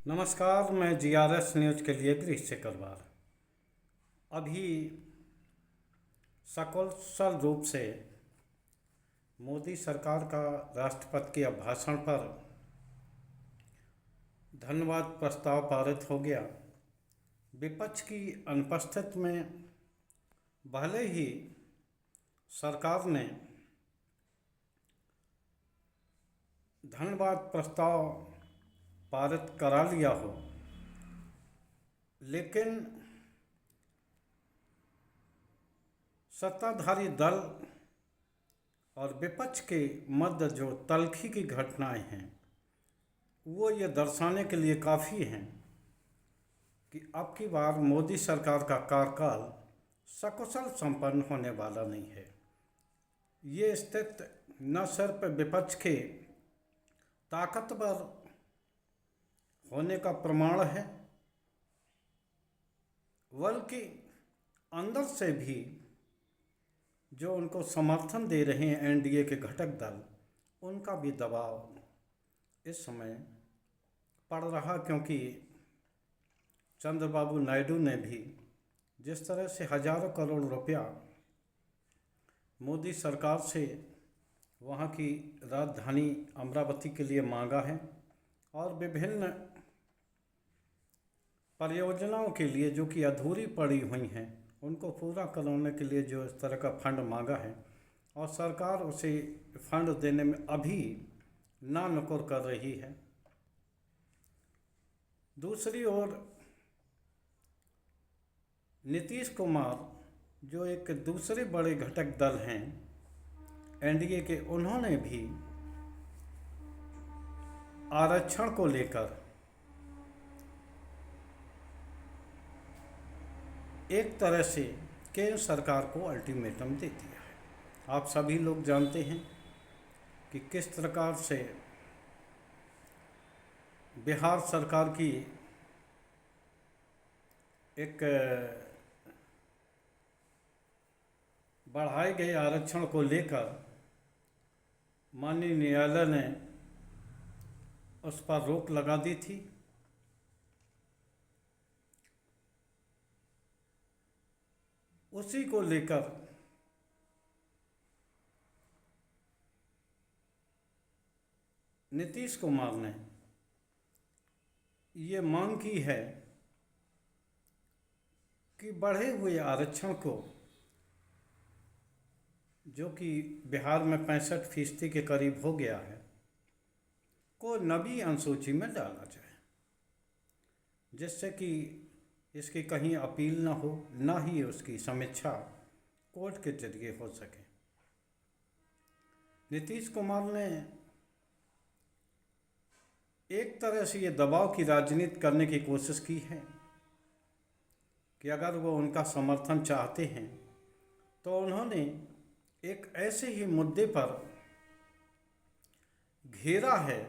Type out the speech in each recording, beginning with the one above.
नमस्कार, मैं GRS news के लिए गिरीश चक्रवार। अभी सकुशल रूप से मोदी सरकार का राष्ट्रपति के अभिभाषण पर धन्यवाद प्रस्ताव पारित हो गया। विपक्ष की अनुपस्थिति में भले ही सरकार ने धन्यवाद प्रस्ताव पारित करा लिया हो, लेकिन सत्ताधारी दल और विपक्ष के मध्य जो तल्खी की घटनाएं हैं वो ये दर्शाने के लिए काफ़ी हैं कि अब की बार मोदी सरकार का कार्यकाल सकुशल संपन्न होने वाला नहीं है। ये स्थिति न सिर्फ विपक्ष के ताकतवर होने का प्रमाण है, बल्कि अंदर से भी जो उनको समर्थन दे रहे हैं एनडीए के घटक दल, उनका भी दबाव इस समय पड़ रहा। क्योंकि चंद्रबाबू नायडू ने भी जिस तरह से हजारों करोड़ रुपया मोदी सरकार से वहाँ की राजधानी अमरावती के लिए मांगा है और विभिन्न परियोजनाओं के लिए जो कि अधूरी पड़ी हुई हैं उनको पूरा कराने के लिए जो इस तरह का फंड मांगा है, और सरकार उसे फंड देने में अभी ना नुकुर कर रही है। दूसरी ओर नीतीश कुमार जो एक दूसरे बड़े घटक दल हैं एनडीए के, उन्होंने भी आरक्षण को लेकर एक तरह से केंद्र सरकार को अल्टीमेटम दे दिया है। आप सभी लोग जानते हैं कि किस प्रकार से बिहार सरकार की एक बढ़ाए गए आरक्षण को लेकर माननीय न्यायालय ने उस पर रोक लगा दी थी। उसी को लेकर नीतीश कुमार ने ये मांग की है कि बढ़े हुए आरक्षण को, जो कि बिहार में 65% के करीब हो गया है, को नवी अनुसूची में डाला जाए, जिससे कि इसकी कहीं अपील ना हो, ना ही उसकी समीक्षा कोर्ट के जरिए हो सके। नीतीश कुमार ने एक तरह से ये दबाव की राजनीति करने की कोशिश की है कि अगर वो उनका समर्थन चाहते हैं तो उन्होंने एक ऐसे ही मुद्दे पर घेरा है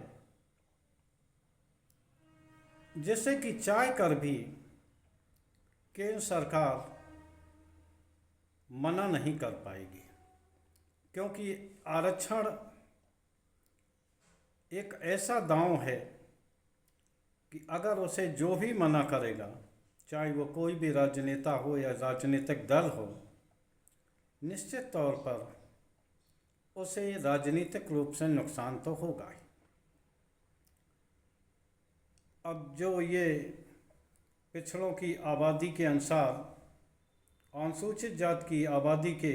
जिससे कि चाह कर भी केंद्र सरकार मना नहीं कर पाएगी। क्योंकि आरक्षण एक ऐसा दांव है कि अगर उसे जो भी मना करेगा, चाहे वो कोई भी राजनेता हो या राजनीतिक दल हो, निश्चित तौर पर उसे राजनीतिक रूप से नुकसान तो होगा ही। अब जो ये पिछड़ों की आबादी के अनुसार, अनुसूचित जाति की आबादी के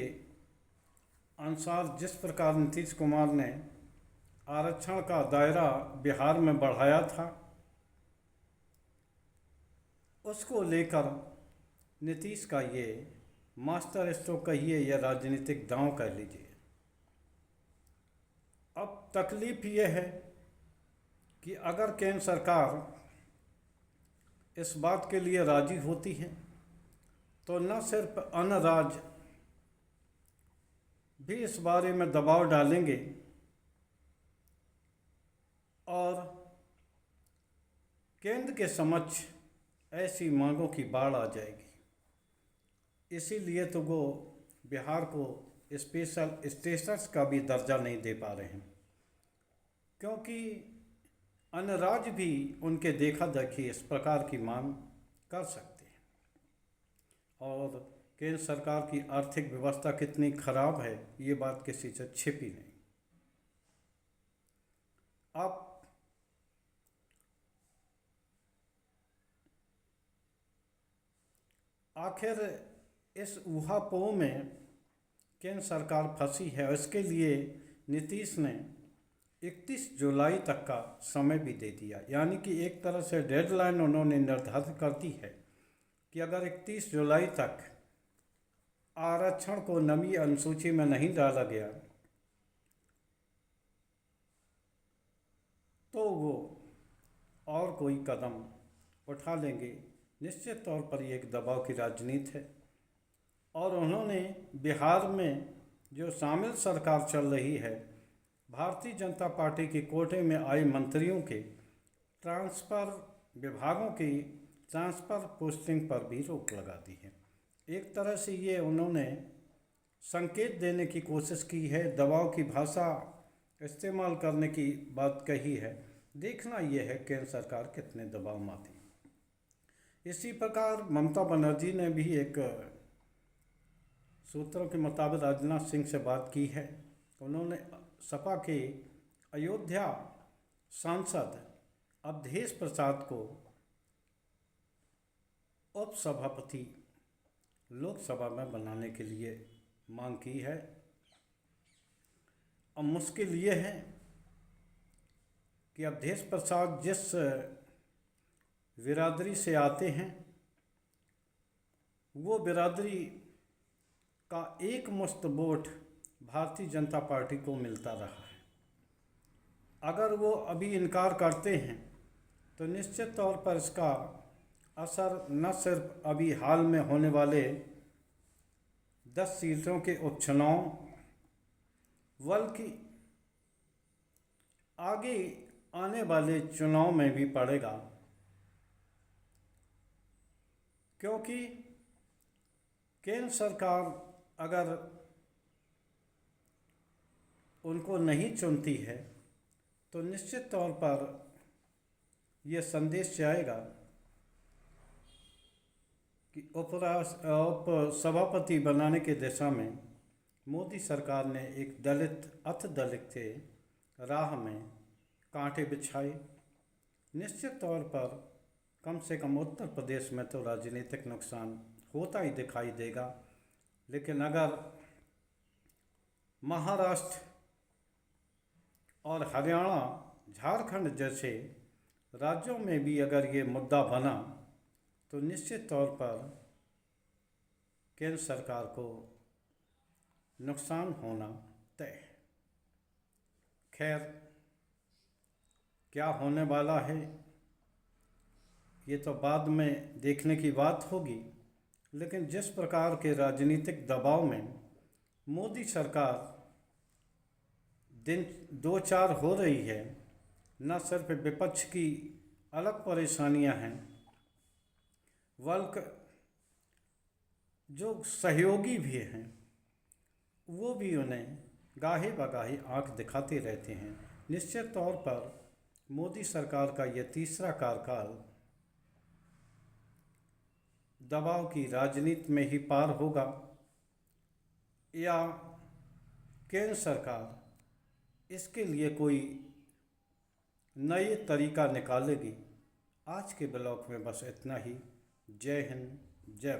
अनुसार जिस प्रकार नीतीश कुमार ने आरक्षण का दायरा बिहार में बढ़ाया था, उसको लेकर नीतीश का ये मास्टर स्ट्रोक कहिए या राजनीतिक दांव कह लीजिए। अब तकलीफ ये है कि अगर केंद्र सरकार इस बात के लिए राजी होती है तो न सिर्फ अन्य राज्य भी इस बारे में दबाव डालेंगे और केंद्र के समक्ष ऐसी मांगों की बाढ़ आ जाएगी। इसीलिए तो वो बिहार को स्पेशल स्टेटस का भी दर्जा नहीं दे पा रहे हैं, क्योंकि अन्य राज्य भी उनके देखा देखी इस प्रकार की मांग कर सकते हैं। और केंद्र सरकार की आर्थिक व्यवस्था कितनी खराब है ये बात किसी से छिपी नहीं। आप आखिर इस ऊहापोह में केंद्र सरकार फंसी है और इसके लिए नीतीश ने 31 जुलाई तक का समय भी दे दिया, यानी कि एक तरह से डेडलाइन उन्होंने निर्धारित कर दी है कि अगर 31 जुलाई तक आरक्षण को नवी अनुसूची में नहीं डाला गया तो वो और कोई कदम उठा लेंगे। निश्चित तौर पर ये एक दबाव की राजनीति है और उन्होंने बिहार में जो शामिल सरकार चल रही है, भारतीय जनता पार्टी के कोटे में आए मंत्रियों के ट्रांसफ़र, विभागों की ट्रांसफ़र पोस्टिंग पर भी रोक लगा दी है। एक तरह से ये उन्होंने संकेत देने की कोशिश की है, दबाव की भाषा इस्तेमाल करने की बात कही है। देखना यह है केंद्र सरकार कितने दबाव में आती है। इसी प्रकार ममता बनर्जी ने भी एक सूत्रों के मुताबिक राजनाथ सिंह से बात की है। उन्होंने सपा के अयोध्या सांसद अवधेश प्रसाद को उपसभापति लोकसभा में बनाने के लिए मांग की है। अब मुश्किल ये है कि अवधेश प्रसाद जिस बिरादरी से आते हैं वो बिरादरी का एक मुश्त वोट भारतीय जनता पार्टी को मिलता रहा है। अगर वो अभी इनकार करते हैं तो निश्चित तौर पर इसका असर न सिर्फ अभी हाल में होने वाले 10 सीटों के उपचुनाव बल्कि आगे आने वाले चुनाव में भी पड़ेगा, क्योंकि केंद्र सरकार अगर उनको नहीं चुनती है तो निश्चित तौर पर यह संदेश जाएगा कि उपसभापति बनाने के दिशा में मोदी सरकार ने एक दलित अथ दलित के राह में कांटे बिछाए। निश्चित तौर पर कम से कम उत्तर प्रदेश में तो राजनीतिक नुकसान होता ही दिखाई देगा, लेकिन अगर महाराष्ट्र और हरियाणा, झारखंड जैसे राज्यों में भी अगर ये मुद्दा बना तो निश्चित तौर पर केंद्र सरकार को नुकसान होना तय है। खैर, क्या होने वाला है ये तो बाद में देखने की बात होगी, लेकिन जिस प्रकार के राजनीतिक दबाव में मोदी सरकार दिन दो चार हो रही है, न सिर्फ विपक्ष की अलग परेशानियां हैं बल्कि जो सहयोगी भी हैं वो भी उन्हें गाहे बगाहे आँख दिखाते रहते हैं। निश्चित तौर पर मोदी सरकार का यह तीसरा कार्यकाल दबाव की राजनीति में ही पार होगा या केंद्र सरकार इसके लिए कोई नए तरीका निकालेगी। आज के ब्लॉग में बस इतना ही। जय हिंद, जय